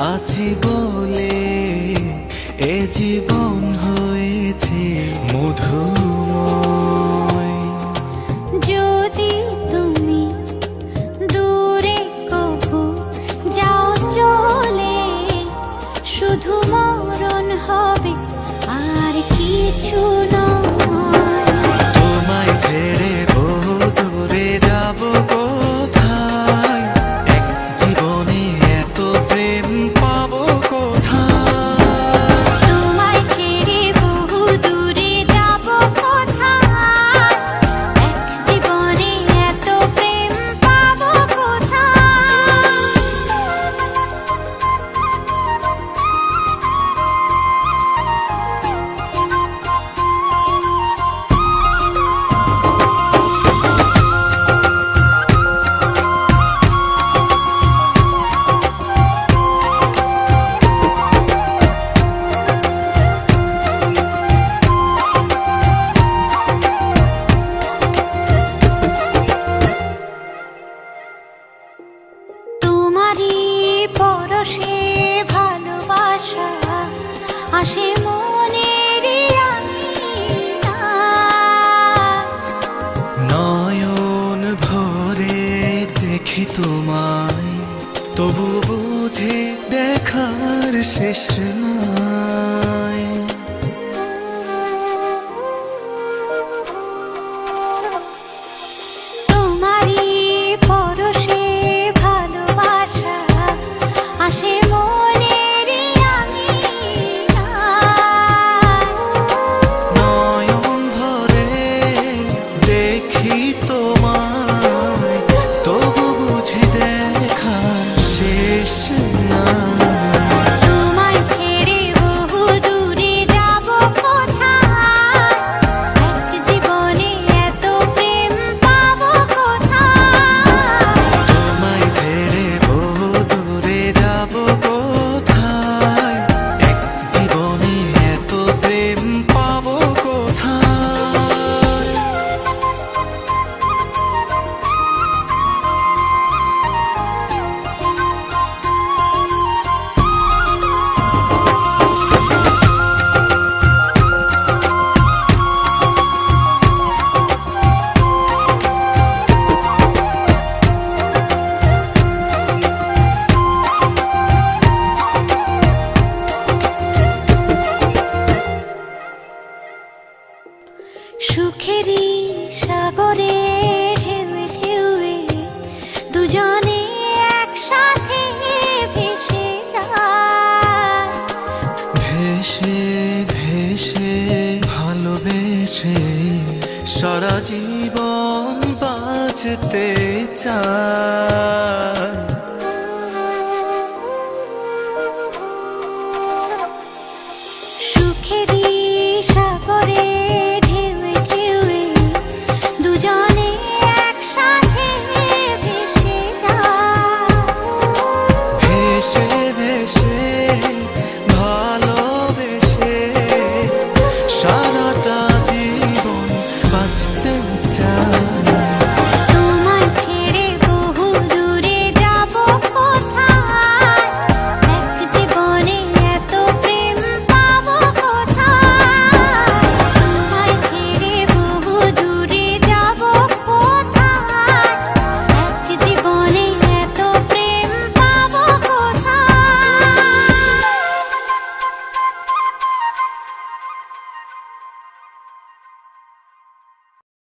আছি বলে এ জীবন হয়েছে মধুময়। যদি তুমি দূরে কভু যাও চলে, শুধু মরণ হবে আর কিছু নয়। তোমায় ছেড়ে বহু দূরে যাব কোথায়, এক জীবনে এত প্রেম পাবো কোথায়। তোমায় ছেড়ে বহু দূরে যাব কোথায়, এক জীবনে এত প্রেম পাবো কোথায়। তোমারই পরশে ভালোবাসা আসে মনের আঙিনায়। নয়ন ভরে দেখি তোমায়, তবু বুঝি দেখার শেষ নাই। তোমারই পরশে ভালোবাসা আসে মনের আঙিনায়। নয়ন ভরে দেখি তোমায়, তবু বুঝি দেখার শেষ নাই। তোমায় ছেড়ে বহু দূরে যাব কোথায়, এক জীবনে এত প্রেম পাবো কোথায়। তোমায় ছেড়ে বহু দূরে যাব কোথায়, এক জীবনে এত প্রেম পাবো কোথায়। সুখেরই সাগরে ঢেউে ঢেউে দুজনে একসাথে ভেসে যায়। ভেসে ভেসে ভালোবেসে সারা জীবন বাঁচতে চায়।